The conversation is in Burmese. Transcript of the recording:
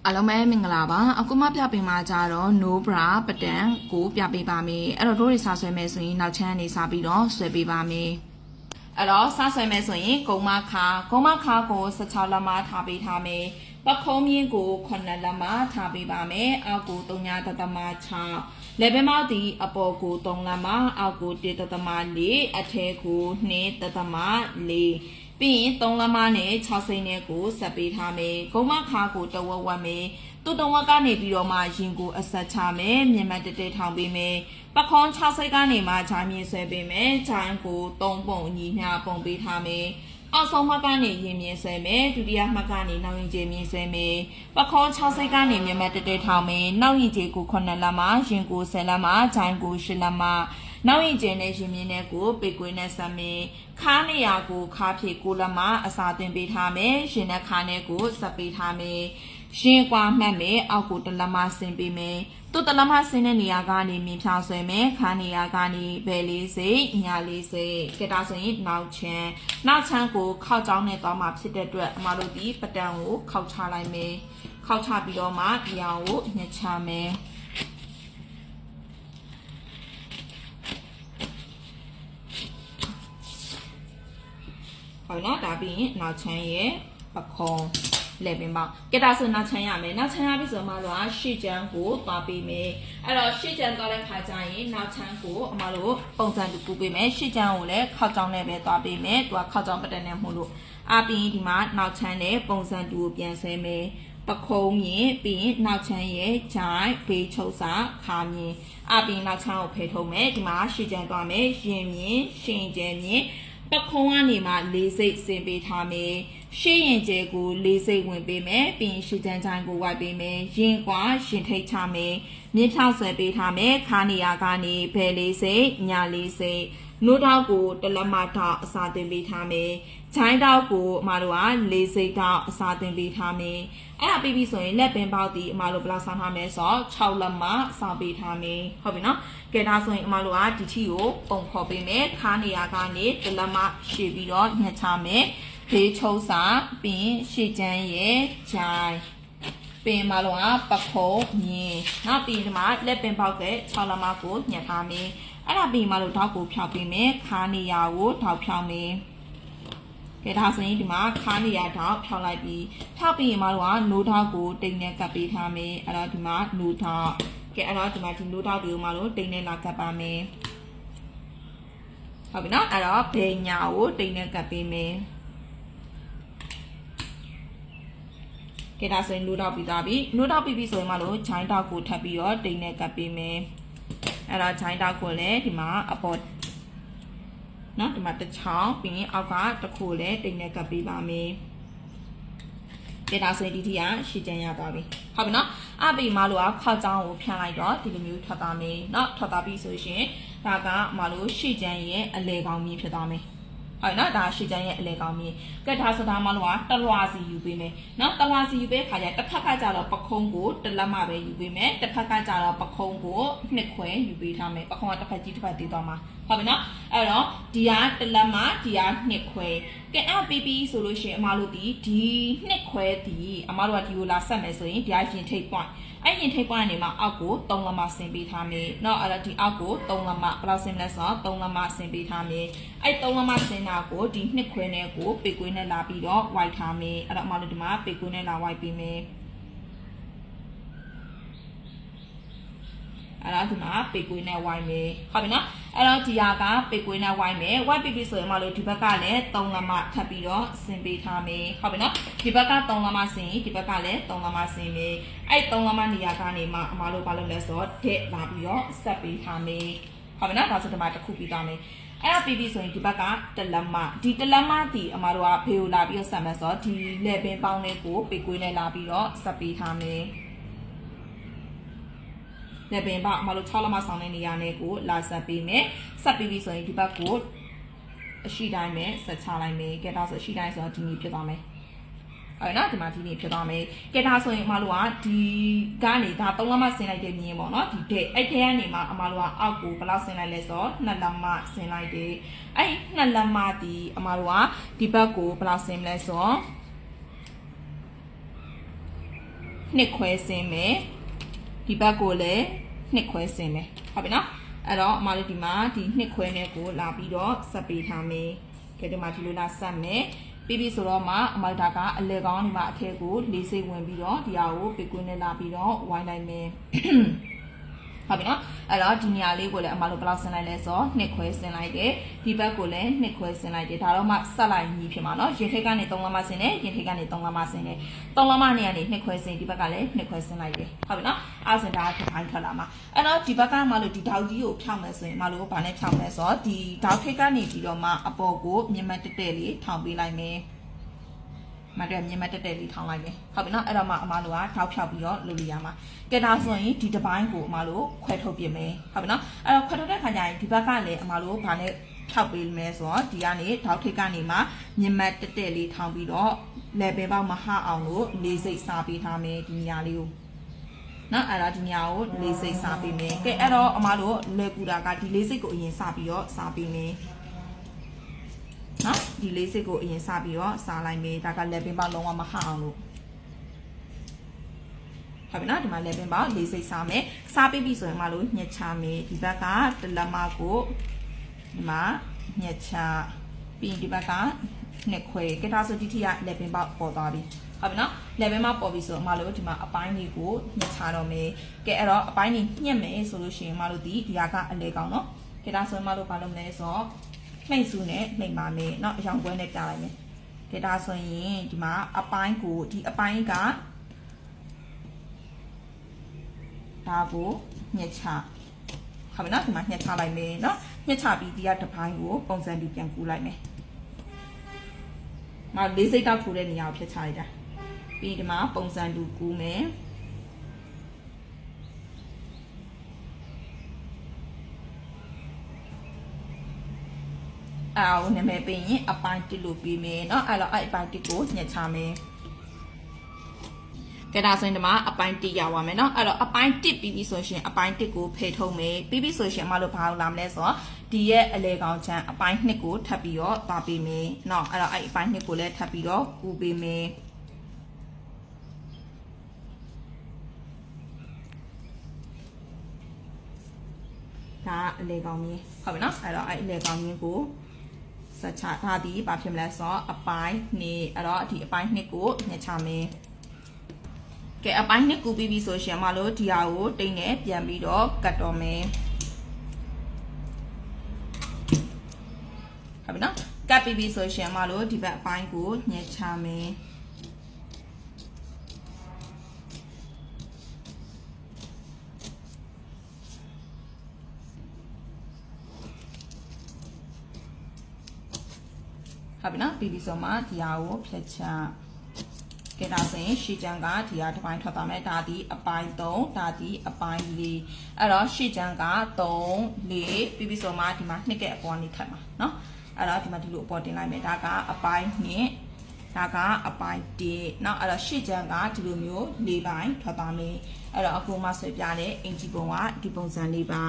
အားလုံးပဲမင်္ဂလာပါအခုမှပြပေးမှာကြတော့ no bra ပတန်ကိုပြပေးပါမယ်အဲ့တော့တို့တွေစာဆွဲမယ်ဆိုရင်နောက်ချမ်းနေစာပြီးတော့ဆွဲပေးပါမယ်အဲ့တော့စာဆွဲမယ်ဆိုရင်ဂုံမခါကို16လက်မထားပေးထားမယ်ပခုံးမြင့်ကို9လက်မထားပေးပါမယ်အောက်ကို3.6လက်ဘဲမောက်ဒီအပေါ်ကို3လက်မအောက်ကို1.4အထဲကို2.4ပြီးရင်3လက်မနဲ့6စိမ့်နဲ့ကိုဆက်ပေးထားမယ်ဂုံမခါကိုတဝက်ဝက်မယ်တူတဝက်ကနေပြီးတော့မှရင်ကိုအဆက်ချမယ်မြန်မာတတဲထောင်ပေးမယ်ပခုံး6စိမ့်ကနေမှဂျိုင်းမြင့်ဆွဲပေးမယ်ဂျိုင်းကို3ပုံညီမျှပုံပေးထားမယ်အောက်ဆုံးမှတ်ကနေရင်မြင့်ဆွဲမယ်ဒုတိယမှတ်ကနေနောက်ရင်ကျမြင့်ဆွဲမယ်ပခုံး6စိမ့်ကနေမြန်မာတတဲထောင်မယ်နောက်ရင်ကျကို9လက်မရင်ကို10လက်မဂျိုင်းကို10လက်မနောက်ရင်ကျနဲ့ရင်မြင့်နဲ့ကိုပေကွေးနဲ့ဆက်မယ်ခါးနေရာကိုခါဖြည့်ကိုလက်မအစာသွင်းပေးထားမယ်ရင်နဲ့ခါးနဲ့ကိုဆက်ပေးထားမယ်ရင်ကွာမှတ်မယ်အောက်ကိုတလက်မဆင်းပေးမယ်တူတလက်မဆင်းတဲ့နေရာကနေမြင်ဖြောင်းဆွဲမယ်ခါးနေရာကနေဘယ်လေးစိတ်ညာလေးစိတ်ကဲဒါဆိုရင်နောက်ချမ်းကိုခောက်ကြောင်းနဲ့သွားမှာဖြစ်တဲ့အတွက်အမတို့ဒီပတန်ကိုခောက်ချလိုက်မယ်ခောက်ချပြီးတော့မှဒီအောင်ကိုညှက်ချမယ်ဟုတ်နော်ဒါပြီးရင်နောက်ချမ်းရဲ့ပခုံးလက်ပင်ပေါင်းကဲဒါဆိုနောက်ချမ်းရမယ်နောက်ချမ်းရပြီဆိုမှတော့ရှေ့ချမ်းကိုသွားပေးမယ်အဲ့တော့ရှေ့ချမ်းသွားတဲ့ခါကျရင်နောက်ချမ်းကိုအမတို့ပုံစံတူကူပေးမယ်ရှေ့ချမ်းကိုလည်းခောက်ကြောင်းနဲ့ပဲသွားပေးမယ်သူကခောက်ကြောင်းပတန်နဲ့မှုလို့အပြီးဒီမှာနောက်ချမ်းနဲ့ပုံစံတူကိုပြန်ဆွဲမယ်ပခုံးမြင်ပြီးရင်နောက်ချမ်းရဲ့ဂျိုင်းဘေးချုပ်စာခါမြင်အပြီးနောက်ချမ်းကိုဖယ်ထုတ်မယ်ဒီမှာရှေ့ချမ်းသွားမယ်ရင်မြင်ရှင်ကျဲမြင်ပခုံးကနေမှ၄စိတ်ဆင်ပေးထားမယ်ရှေ့ရင်ကျဲကို၄စိတ်ဝင်ပေးမယ်ပြီးရင်ရှေ့ချမ်းချမ်းကိုဝိုက်ပေးမယ်ရင်ကွာရှင်ထိတ်ချမယ်မြင်းဖြောက်ဆွဲပေးထားမယ်ခါနေရာကနေဘယ်၄စိတ်ညာ၄စိတ်နိုးတောက်ကိုတလက်မထောက်အစာသွင်းပေးထားမယ်ဂျိုင်းတောက်ကိုအမတို့က၄စိတ်တောက်အစာသွင်းပေးထားမယ်အဲ့ဒါပြီးပြီဆိုရင်လက်ပင်ပေါက်ဒီအမတို့ဘယ်လောက်ဆောင်းထားမလဲဆိုတော့6လက်မဆောင်းပေးထားမယ်ဟုတ်ပြီနော်ကဲဒါဆိုရင်အမတို့ကဒီထီကိုပုံခေါ်ပေးမယ်ခါနေရာကနေတလက်မရှည်ပြီးတော့ညှက်ချမယ်ဖေးချုံစာပြီးရှေ့ချမ်းရဲ့ဂျိုင်းပင်မလုံးကပခုံးမြင်နောက်ပြီးဒီမှာလက်ပင်ပေါက်က6လက်မကိုညှက်ထားမယ်အဲ့ဒါပြီးမှလို့ထောက်ကိုဖြောက်ပေးမယ်ခါနေရာကိုထောက်ဖြောက်မယ်ကဲဒါဆိုရင်ဒီမှာခါနေရာထောက်ဖြောက်လိုက်ပြီးထောက်ပြီးရင်မှလို့ကနိုးထောက်ကိုတိမ်နဲ့ကပ်ပေးထားမယ်အဲ့တော့ဒီမှာနိုးထောက်ကဲအဲ့တော့ဒီမှာဒီနိုးထောက်တွေကိုမှလို့တိမ်နဲ့လာကပ်ပါမယ်ဟုတ်ပြီနော်အဲ့တော့ဘယ်ညာကိုတိမ်နဲ့ကပ်ပေးမယ်ကဲဒါဆိုရင်နိုးထောက်ပြီးသားပြီနိုးထောက်ပြီးပြီဆိုရင်မှလို့ဂျိုင်းထောက်ကိုထပ်ပြီးတော့တိမ်နဲ့ကပ်ပေးမယ်အဲ့တော့ဂျိုင်းတောက်ကိုလည်းဒီမှာအပေါ်နော်ဒီမှာတစ်ချောင်းပြီးရင်အောက်ကတစ်ခုလည်းတိမ်နဲ့ကပ်ပေးပါမယ်ကဲဒါဆိုရင်ဒီထီကရှည်ကျန်းရသွားပြီဟုတ်ပြီနော်အပိမလို့ခောက်ချောင်းကိုဖြန့်လိုက်တော့ဒီလိုမျိုးထွက်သွားမယ်နော်ထွက်သွားပြီဆိုရင်ဒါကမလို့ရှည်ကျန်းရဲ့အလဲကောင်းမြင်ဖြစ်သွားမယ်ဟုတ်နော်ဒါရှည်ချမ်းရဲ့အလဲကောင်းမြင်ကဲဒါဆိုဒါမှလို့ကတလွာစီယူပေးမယ်နော်တလွာစီယူပေးခါကျတစ်ဖက်ကကြတော့ပခုံးကိုတစ်လက်မပဲယူပေးမယ်တစ်ဖက်ကကြတော့ပခုံးကိုနှစ်ခွဲယူပေးထားမယ်ပခုံးကတစ်ဖက်ကြီးတစ်ဖက်သေးသွားမှာဟုတ်ပြီနော်အဲ့တော့ဒီကတစ်လက်မဒီကနှစ်ခွဲကဲအဲ့ပေးပြီးဆိုလို့ရှိရင်အမတို့ဒီနှစ်ခွဲဒီအမတို့ကဒီကိုလာဆက်မယ်ဆိုရင်ဒီကရင်ထိပ် point အဲ့ရင်ထိပ် point နေမှာအောက်ကို3လက်မဆင်ပေးထားမယ်เนาะအဲ့တော့ဒီအောက်ကို3လက်မဘယ်လောက်ဆင်မလဲဆိုတော့3လက်မဆင်ပေးထားမယ်အဲ့3လက်မဆင်တာကိုဒီနှစ်ခွဲနဲ့ကိုပေကွေးနဲ့လာပြီးတော့ဝိုက်ထားမယ်အဲ့တော့အမတို့ဒီမှာပေကွေးနဲ့လာဝိုက်ပေးမယ်အဲ့တော့ဒီမှာပေကွေးနဲ့ဝိုင်းမယ်ဟုတ်ပြီနော်အဲ့တော့ဒီဟာကပေကွေးနဲ့ဝိုင်းမယ်ဝိုင်းပြီးဆိုရင်မလို့ဒီဘက်ကလည်း3လက်မထပ်ပြီးတော့ဆင်ပေးထားမယ်ဟုတ်ပြီနော်ဒီဘက်က3လက်မဆင်ဒီဘက်ကလည်း3လက်မဆင်မယ်အဲ့3လက်မနေရာကနေမှအမတို့ဘာလုပ်လဲဆိုတော့ဒက်လာပြီးတော့ဆက်ပေးထားမယ်ဟုတ်ပြီနော်ဒါဆိုဒီမှာတစ်ခုပြီးသွားမယ်အဲ့ဒါပြီးပြီဆိုရင်ဒီဘက်ကတလက်မဒီတလက်မဒီအမတို့ကဖေကိုလာပြီးတော့ဆက်မယ်ဆိုတော့ဒီလက်ပင်ပေါင်းလေးကိုပေကွေးနဲ့လာပြီးတော့ဆက်ပေးထားမယ်လက်ပင်ပေါင်းအမတို့6လက်မဆောင်းတဲ့နေရာနဲ့ကိုလာဆက်ပေးမယ်ဆက်ပြီးပြီဆိုရင်ဒီဘက်ကိုအရှိတိုင်းပဲဆက်ချလိုက်မယ်ကဲဒါဆိုအရှိတိုင်းဆိုတော့ဒီနည်းဖြစ်သွားမယ်အဲ့နော်ဒီမှာဒီနည်းဖြစ်သွားမယ်ကဲဒါဆိုရင်အမတို့ကဒီကနေဒါ3လက်မဆင်လိုက်တဲ့မြင်းပေါ့နော်ဒီတဲ့အဲ့ထဲကနေမှအမတို့ကအောက်ကိုဘယ်လောက်ဆင်လိုက်လဲဆိုတော့2လက်မဆင်လိုက်တယ်အဲ့2လက်မဒီအမတို့ကဒီဘက်ကိုဘယ်လောက်ဆင်မလဲဆိုတော့ နှစ်ခွဲဆင်းမယ်ဒီဘက်ကိုလည်းနှစ်ခွဲဆင်းမယ်ဟုတ်ပြီနော်အဲ့တော့အမတို့ဒီမှာဒီနှစ်ခွဲနဲ့ကိုလာပြီးတော့ဆက်ပေးထားမယ်ကဲဒီမှာဒီလိုလာဆက်မယ်ပြီးပြီဆိုတော့မှအမတို့ဒါကအလေကောင်းဒီမှာအထက်ကိုလေးစိတ်ဝင်ပြီးတော့ဒီဟာကိုပေကွင်းနဲ့လာပြီးတော့ဝိုင်းလိုက်မယ်ဟုတ်ပြီနော်အဲ့တော့ဒီနေရာလေးကိုလည်းအမတို့ဘယ်လောက်ဆင်းလိုက်လဲဆိုတော့နှစ်ခွဲဆင်းလိုက်တယ်ဒီဘက်ကိုလည်းနှစ်ခွဲဆင်းလိုက်တယ်ဒါတော့မှဆက်လိုက်ညီဖြစ်မှာနော်ရင်ထိတ်ကနေ3လမ်းမဆင်းတယ်ရင်ထိတ်ကနေ3လမ်းမဆင်းတယ်3လမ်းမနေကနေနှစ်ခွဲဆင်းဒီဘက်ကလည်းနှစ်ခွဲဆင်းလိုက်တယ်ဟုတ်ပြီနော်အဲ့ဆိုဒါတစ်ပိုင်းထွက်လာမှာအဲ့တော့ဒီဘက်ကမှလို့ဒီတောက်ကြီးကိုဖြောင်းမယ်ဆိုရင်မလို့ဘာနဲ့ဖြောင်းမလဲဆိုတော့ဒီတောက်ထိတ်ကနေပြီးတော့မှအပေါ်ကိုမြင်မတက်တက်လေးထောင်ပေးလိုက်မယ်မတဲ့မြင်မတက်တက်လေးထောင်းလိုက်မယ်ဟုတ်ပြီနော်အဲ့တော့မှအမတို့ကထောက်ဖြောက်ပြီးတော့လုပ်လို့ရမှာကဲဒါဆိုရင်ဒီတစ်ပိုင်းကိုအမတို့ခွဲထုတ်ပြင်မယ်ဟုတ်ပြီနော်အဲ့တော့ခွဲထုတ်တဲ့ခါကျရင်ဒီဘက်ကလည်းအမတို့ဘာနဲ့ဖြောက်ပေးမယ်ဆိုတော့ဒီကနေထောက်ထိတ်ကနေမှမြင်မတက်တက်လေးထောင်းပြီးတော့ level ပေါက်မဟအောင်လို့လေးစိတ်စားပေးထားမယ်ဒီနေရာလေးကိုနော်အဲ့ဒါဒီနေရာကိုလေးစိတ်စားပေးမယ်ကဲအဲ့တော့အမတို့လွယ်ကူတာကဒီလေးစိတ်ကိုအရင်စားပြီးတော့စားပေးမယ်နော်ဒီလေးစိတ်ကိုအရင်စားပြီးတော့စားလိုက်မယ်ဒါက level ပေါက်လုံးဝမဟအောင်လို့ဟုတ်ပြီနော်ဒီမှာ level ပေါက်လေးစိတ်စားမယ်စားပြီးပြီဆိုရင်မလို့ညှက်ချမယ်ဒီဘက်ကတလက်မကိုဒီမှာညှက်ချပြီးဒီဘက်ကနှစ်ခွဲကဲဒါဆိုဒီထိက level ပေါက်ပေါ်သွားပြီဟုတ်ပြီနော် level ပေါက်ပေါ်ပြီဆိုတော့မလို့ဒီမှာအပိုင်းလေးကိုညှက်ချတော့မယ်ကဲအဲ့တော့အပိုင်းလေးညှက်မယ်ဆိုလို့ရှိရင်မလို့ဒီဟာကအလဲကောင်းနော်ကဲဒါဆိုရင်မလို့ဘာလုပ်မလဲဆိုတော့နှိမ့်စုနဲ့နှိမ့်ပါမယ်เนาะအရောင်ပွဲနဲ့ပြလိုက်မယ်ကဲဒါဆိုရင်ဒီမှာအပိုင်းကိုဒီအပိုင်းကဒါကိုညှက်ချဟုတ်ပြီเนาะဒီမှာညှက်ချလိုက်မယ်เนาะညှက်ချပြီးဒီကတစ်ပိုင်းကိုပုံစံပြီးပြန်ကူးလိုက်မယ်မလေးစိတ်တောက်ထူတဲ့နေရာကိုဖြတ်ချလိုက်တာပြီးဒီမှာပုံစံတူကူးမယ်အော်နာမည်ပေးရင်အပိုင်းတစ်လို့ပြီးမယ်เนาะအဲ့တော့အဲ့အပိုင်းတစ်ကိုညှက်ချမယ်ကဲဒါဆိုရင်ဒီမှာအပိုင်းတစ်ရောက်ပါမယ်เนาะအဲ့တော့အပိုင်းတစ်ပြီးပြီဆိုရှင်အပိုင်းတစ်ကိုဖယ်ထုတ်မယ်ပြီးပြီဆိုရှင်မလို့ဘာလို့လာမလဲဆိုတော့ဒီရဲ့အလေကောင်ချမ်းအပိုင်းနှစ်ကိုထပ်ပြီးတော့ပါပေးမယ်เนาะအဲ့တော့အဲ့အပိုင်းနှစ်ကိုလည်းထပ်ပြီးတော့ကူပေးမယ်ဒါအလေကောင်ကြီးဟုတ်ပြီเนาะအဲ့တော့အဲ့အလေကောင်ကြီးကိုဆက်ချထားသည်ဘာဖြစ်မလဲဆိုတော့အပိုင်းနှစ်အဲ့တော့ဒီအပိုင်းနှစ်ကိုညှက်ချမယ်ကဲအပိုင်းနှစ်ကူပြီးပြီဆိုရှင်မလို့ဒီဟာကိုတိတ်နဲ့ပြန်ပြီးတော့ကတ်တော့မယ်ဟုတ်ပြီနော်ကတ်ပြီးပြီဆိုရှင်မလို့ဒီဘက်အပိုင်းကိုညှက်ချမယ်ဟုတ်ပြီနော်ပြီးပြီဆိုမှဒီဟာကိုဖြတ်ချကဲဒါဆိုရင်ရှေ့ချမ်းကဒီဟာတစ်ပိုင်းထွက်သွားမယ်ဒါဒီအပိုင်း3ဒါဒီအပိုင်း4အဲ့တော့ရှေ့ချမ်းက3 4ပြီးပြီဆိုမှဒီမှာနှစ်ကအပေါ်ကနေထပ်မှာเนาะအဲ့တော့ဒီမှာဒီလိုအပေါ်တင်လိုက်မယ်ဒါကအပိုင်း2ဒါကအပိုင်း1เนาะအဲ့တော့ရှေ့ချမ်းကဒီလိုမျိုး4ပိုင်းထွက်သွားမယ်အဲ့တော့အခုမှဆွဲပြတဲ့အင်ဂျီပုံကဒီပုံစံလေးပါ